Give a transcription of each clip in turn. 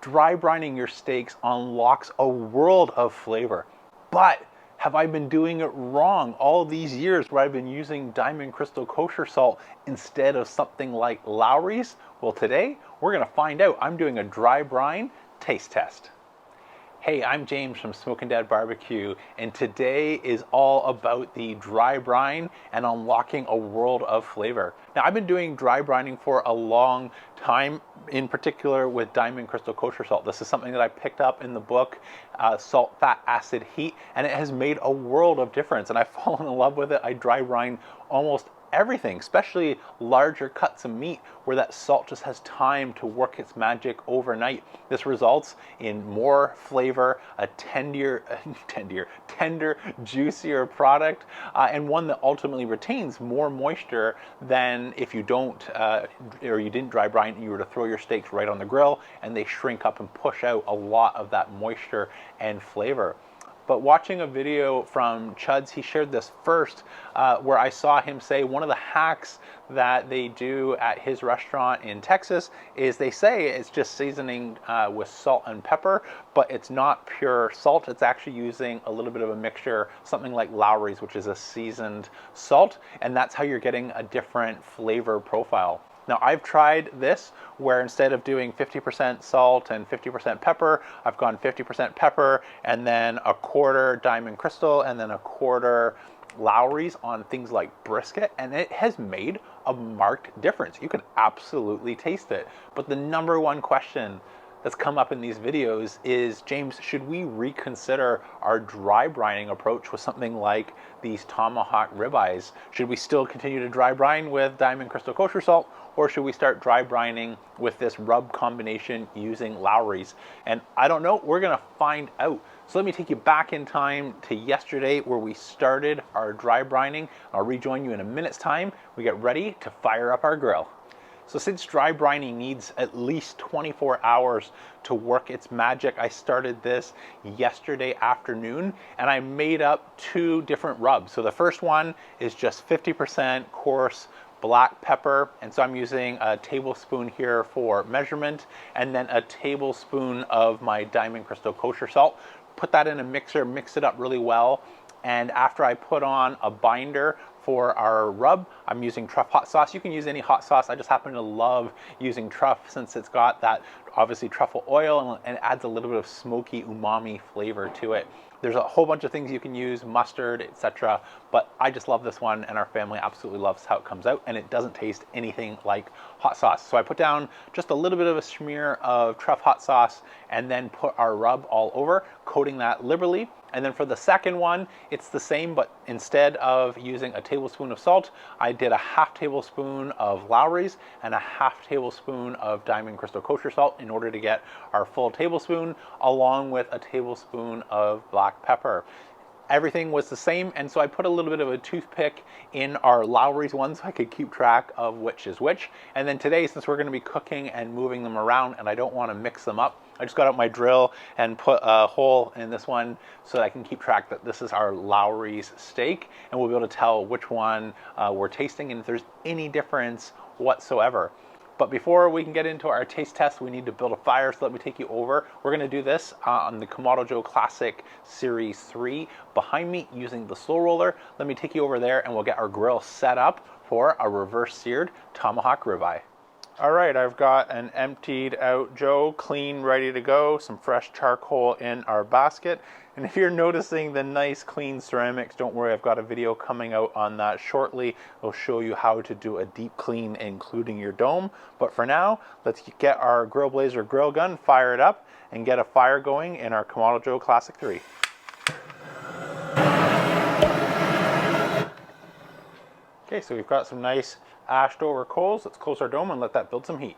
Dry brining your steaks unlocks a world of flavor. But have I been doing it wrong all these years where I've been using Diamond Crystal kosher salt instead of something like Lowry's? Well, today we're gonna find out. I'm doing a dry brine taste test. Hey, I'm James from Smokin' Dad BBQ, and today is all about the dry brine and unlocking a world of flavor. Now, I've been doing dry brining for a long time, in particular with Diamond Crystal kosher salt. This is something that I picked up in the book, Salt, Fat, Acid, Heat, and it has made a world of difference, and I've fallen in love with it. I dry brine almost everything, especially larger cuts of meat where that salt just has time to work its magic overnight. This results in more flavor, a tender, juicier product, and one that ultimately retains more moisture than if you don't, or you didn't dry brine and you were to throw your steaks right on the grill and they shrink up and push out a lot of that moisture and flavor. But watching a video from Chudds, he shared this first, where I saw him say one of the hacks that they do at his restaurant in Texas is they say it's just seasoning with salt and pepper, but it's not pure salt. It's actually using a little bit of a mixture, something like Lowry's, which is a seasoned salt, and that's how you're getting a different flavor profile. Now, I've tried this where instead of doing 50% salt and 50% pepper, I've gone 50% pepper and then a quarter Diamond Crystal and then a quarter Lowry's on things like brisket, and it has made a marked difference. You can absolutely taste it. But the number one question that's come up in these videos is, James, should we reconsider our dry brining approach with something like these tomahawk ribeyes? Should we still continue to dry brine with Diamond Crystal kosher salt, or should we start dry brining with this rub combination using Lowry's? And I don't know, we're gonna find out. So let me take you back in time to yesterday where we started our dry brining. I'll rejoin you in a minute's time. We get ready to fire up our grill. So since dry brining needs at least 24 hours to work its magic, I started this yesterday afternoon and I made up 2 different rubs. So the first one is just 50% coarse black pepper, and so I'm using a tablespoon here for measurement, and then a tablespoon of my Diamond Crystal kosher salt. Put that in a mixer, mix it up really well, and after I put on a binder for our rub, I'm using truff hot sauce. You can use any hot sauce. I just happen to love using truff since it's got that obviously truffle oil and it adds a little bit of smoky umami flavor to it. There's a whole bunch of things you can use, mustard, etc. But I just love this one and our family absolutely loves how it comes out, and it doesn't taste anything like hot sauce. So I put down just a little bit of a smear of truff hot sauce and then put our rub all over, coating that liberally. And then for the second one, it's the same, but instead of using a tablespoon of salt, I did a half tablespoon of Lowry's and a half tablespoon of Diamond Crystal kosher salt in order to get our full tablespoon, along with a tablespoon of black pepper. Everything was the same, and so I put a little bit of a toothpick in our Lowry's one so I could keep track of which is which. And then today, since we're going to be cooking and moving them around and I don't want to mix them up, I just got out my drill and put a hole in this one so that I can keep track that this is our Lowry's steak, and we'll be able to tell which one we're tasting and if there's any difference whatsoever. But before we can get into our taste test, we need to build a fire, so let me take you over. We're gonna do this on the Kamado Joe Classic Series 3 behind me using the SloRoller. Let me take you over there and we'll get our grill set up for a reverse seared tomahawk ribeye. All right, I've got an emptied out Joe, clean, ready to go, some fresh charcoal in our basket. And if you're noticing the nice clean ceramics, don't worry, I've got a video coming out on that shortly. It'll show you how to do a deep clean, including your dome. But for now, let's get our Grill Blazer grill gun, fire it up, and get a fire going in our Kamado Joe Classic 3. Okay, so we've got some nice ashed over coals. Let's close our dome and let that build some heat.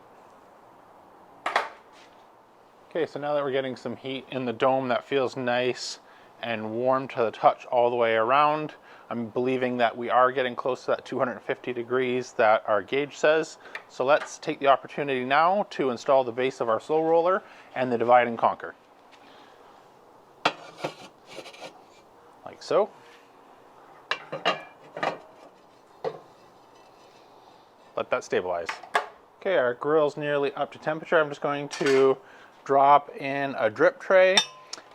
Okay, so now that we're getting some heat in the dome that feels nice and warm to the touch all the way around, I'm believing that we are getting close to that 250 degrees that our gauge says. So let's take the opportunity now to install the base of our SloRoller and the divide and conquer. Like so. Let that stabilize. Okay, our grill's nearly up to temperature. I'm just going to drop in a drip tray.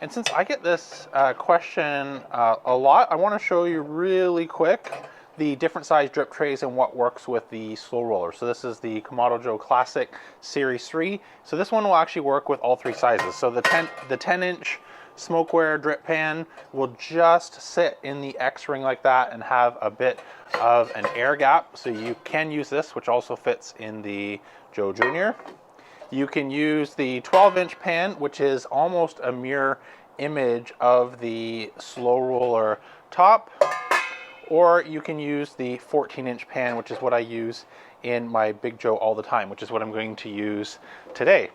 And since I get this question a lot, I want to show you really quick the different size drip trays and what works with the SloRoller. So this is the Kamado Joe Classic Series 3. So this one will actually work with all three sizes. So the 10-inch SmokeWare drip pan will just sit in the X-ring like that and have a bit of an air gap. So you can use this, which also fits in the Joe Jr. You can use the 12-inch pan, which is almost a mirror image of the SloRoller top, or you can use the 14-inch pan, which is what I use in my Big Joe all the time, which is what I'm going to use today.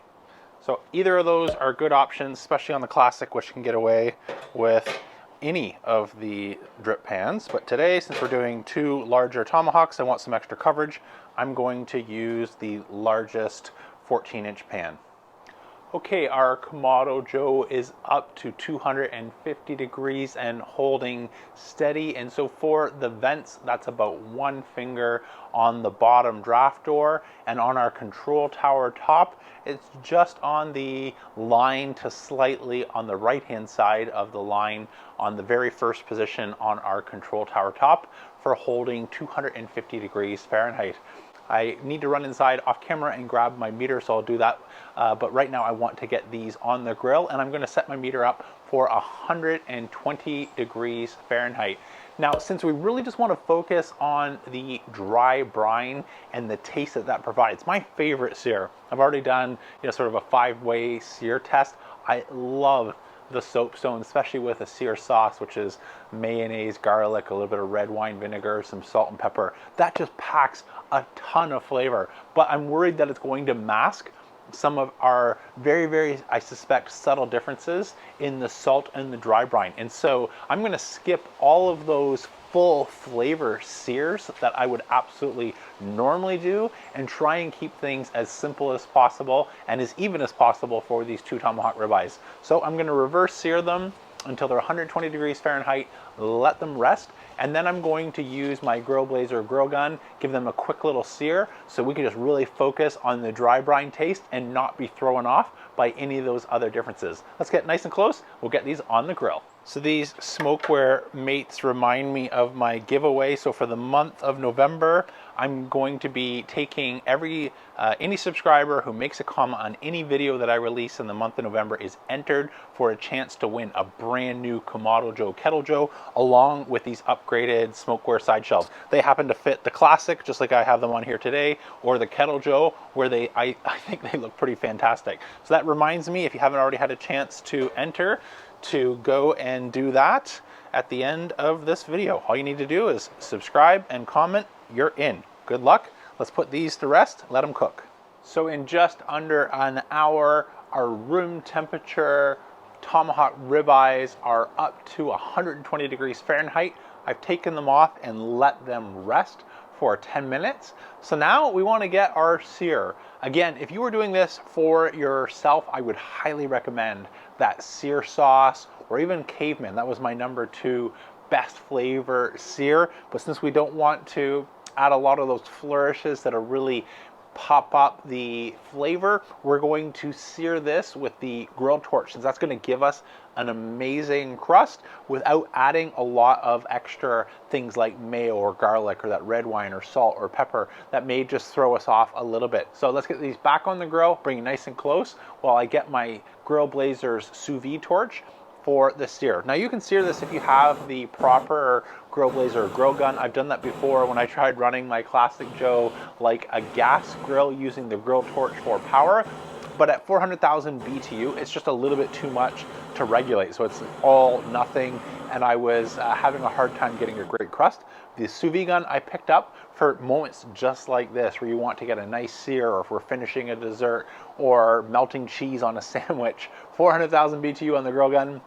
So either of those are good options, especially on the Classic, which can get away with any of the drip pans. But today, since we're doing two larger tomahawks, I want some extra coverage, I'm going to use the largest 14-inch pan. Okay, our Kamado Joe is up to 250 degrees and holding steady. And so for the vents, that's about 1 finger on the bottom draft door. And on our control tower top, it's just on the line to slightly on the right-hand side of the line on the very first position on our control tower top for holding 250 degrees Fahrenheit. I need to run inside off camera and grab my meter, so I'll do that. But right now I want to get these on the grill, and I'm going to set my meter up for 120 degrees Fahrenheit. Now, since we really just want to focus on the dry brine and the taste that that provides, my favorite sear. I've already done, sort of a 5-way sear test. I love the soapstone, especially with a sear sauce, which is mayonnaise, garlic, a little bit of red wine vinegar, some salt and pepper. That just packs a ton of flavor, but I'm worried that it's going to mask some of our very, very, I suspect, subtle differences in the salt and the dry brine. And so I'm going to skip all of those full flavor sears that I would absolutely normally do and try and keep things as simple as possible and as even as possible for these two tomahawk ribeyes. So I'm going to reverse sear them until they're 120 degrees Fahrenheit, let them rest, and then I'm going to use my grill blazer grill gun, give them a quick little sear so we can just really focus on the dry brine taste and not be thrown off by any of those other differences. Let's get nice and close. We'll get these on the grill. So these SmokeWare mates remind me of my giveaway. So for the month of November, I'm going to be taking any subscriber who makes a comment on any video that I release in the month of November is entered for a chance to win a brand new Kamado Joe Kettle Joe along with these upgraded SmokeWare side shelves. They happen to fit the Classic, just like I have them on here today, or the Kettle Joe, where I think they look pretty fantastic. So that reminds me, if you haven't already had a chance to enter, to go and do that at the end of this video. All you need to do is subscribe and comment. You're in. Good luck. Let's put these to rest, let them cook. So in just under an hour, our room temperature tomahawk ribeyes are up to 120 degrees Fahrenheit. I've taken them off and let them rest for 10 minutes. So now we want to get our sear. Again, if you were doing this for yourself, I would highly recommend that sear sauce or even Caveman. That was my number 2 best flavor sear. But since we don't want to add a lot of those flourishes that are really pop up the flavor, we're going to sear this with the grill torch, since that's going to give us an amazing crust without adding a lot of extra things like mayo or garlic or that red wine or salt or pepper that may just throw us off a little bit. So let's get these back on the grill, bring it nice and close while I get my Grill Blazer's sous vide torch for the sear. Now you can sear this if you have the proper Grill Blazer grill gun. I've done that before when I tried running my Classic Joe like a gas grill using the grill torch for power. But at 400,000 BTU, it's just a little bit too much to regulate. So it's all nothing, and I was having a hard time getting a great crust. The sous vide gun I picked up for moments just like this, where you want to get a nice sear, or if we're finishing a dessert or melting cheese on a sandwich. 400,000 BTU on the grill gun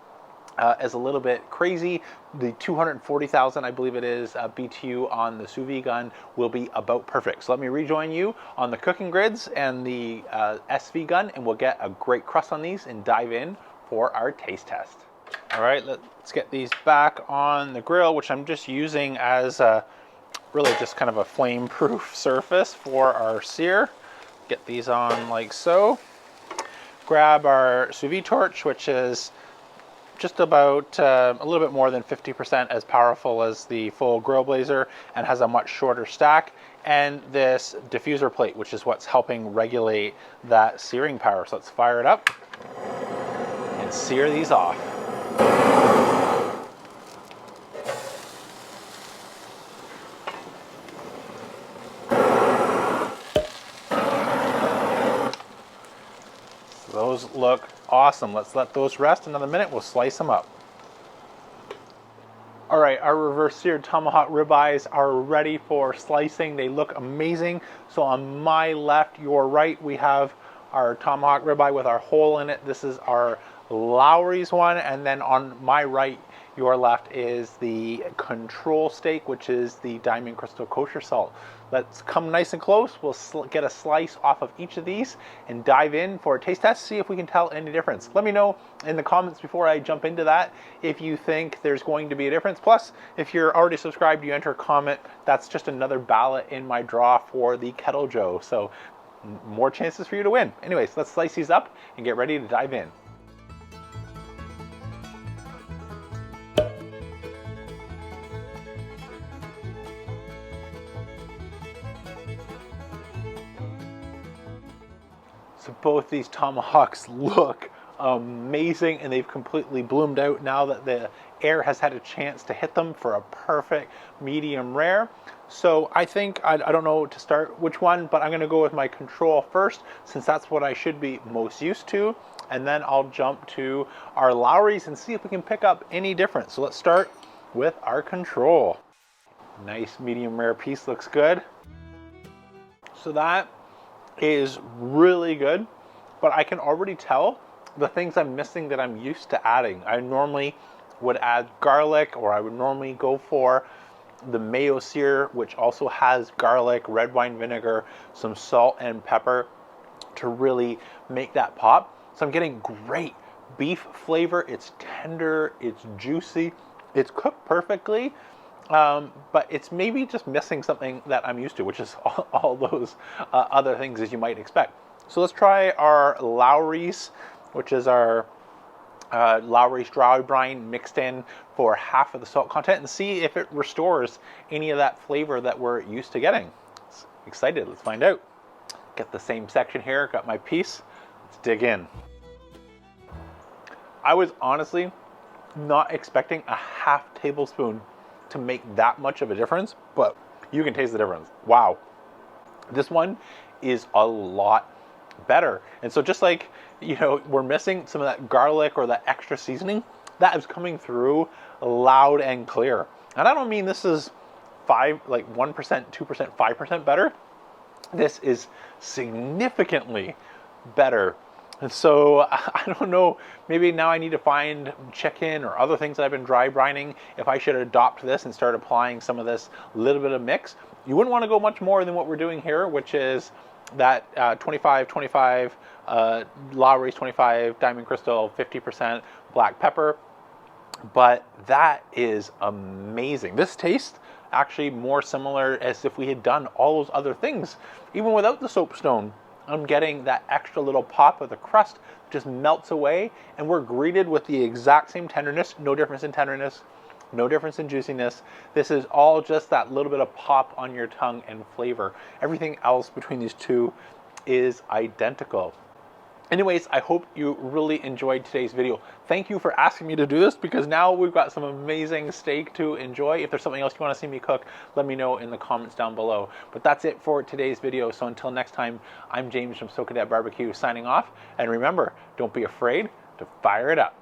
is a little bit crazy. The 240,000, I believe it is, BTU on the sous vide gun will be about perfect. So let me rejoin you on the cooking grids and the SV gun, and we'll get a great crust on these and dive in for our taste test. All right, let's get these back on the grill, which I'm just using as really just kind of a flame-proof surface for our sear. Get these on like so. grab our sous vide torch, which is just about a little bit more than 50% as powerful as the full grill blazer and has a much shorter stack, and this diffuser plate, which is what's helping regulate that searing power. So let's fire it up and sear these off. Those look awesome. Let's let those rest another minute. We'll slice them up. All right, our reverse seared tomahawk ribeyes are ready for slicing. They look amazing. So on my left, your right, we have our tomahawk ribeye with our hole in it. This is our Lowry's one. And then on my right, your left, is the control steak, which is the Diamond Crystal Kosher Salt. Let's come nice and close. We'll get a slice off of each of these and dive in for a taste test, see if we can tell any difference. Let me know in the comments before I jump into that if you think there's going to be a difference. Plus, if you're already subscribed, you enter a comment. That's just another ballot in my draw for the Kettle Joe. So more chances for you to win. Anyways, let's slice these up and get ready to dive in. So both these tomahawks look amazing, and they've completely bloomed out now that the air has had a chance to hit them for a perfect medium rare. So I think, I don't know to start which one, but I'm gonna go with my control first, since that's what I should be most used to. And then I'll jump to our Lowry's and see if we can pick up any difference. So let's start with our control. Nice medium rare piece, looks good. So that is really good, but I can already tell the things I'm missing that I'm used to adding. I normally would add garlic, or I would normally go for the mayo sear, which also has garlic, red wine vinegar, some salt and pepper to really make that pop. So I'm getting great beef flavor. It's tender, it's juicy, it's cooked perfectly. But it's maybe just missing something that I'm used to, which is all those other things as you might expect. So let's try our Lowry's, which is our Lowry's dry brine mixed in for half of the salt content, and see if it restores any of that flavor that we're used to getting. Excited, let's find out. Get the same section here, got my piece. Let's dig in. I was honestly not expecting a half tablespoon to make that much of a difference, but you can taste the difference. Wow, this one is a lot better. And so just like, you know, we're missing some of that garlic or that extra seasoning, that is coming through loud and clear. And I don't mean this is 1%, 2%, 5% better. This is significantly better. And so I don't know, maybe now I need to find chicken or other things that I've been dry brining, if I should adopt this and start applying some of this little bit of mix. You wouldn't want to go much more than what we're doing here, which is that 25-25, Lowry's 25, Diamond Crystal 50%, black pepper. But that is amazing. This tastes actually more similar as if we had done all those other things, even without the soapstone. I'm getting that extra little pop of the crust, just melts away, and we're greeted with the exact same tenderness. No difference in tenderness, no difference in juiciness. This is all just that little bit of pop on your tongue and flavor. Everything else between these two is identical. Anyways, I hope you really enjoyed today's video. Thank you for asking me to do this, because now we've got some amazing steak to enjoy. If there's something else you want to see me cook, let me know in the comments down below. But that's it for today's video. So until next time, I'm James from Chudds BBQ signing off. And remember, don't be afraid to fire it up.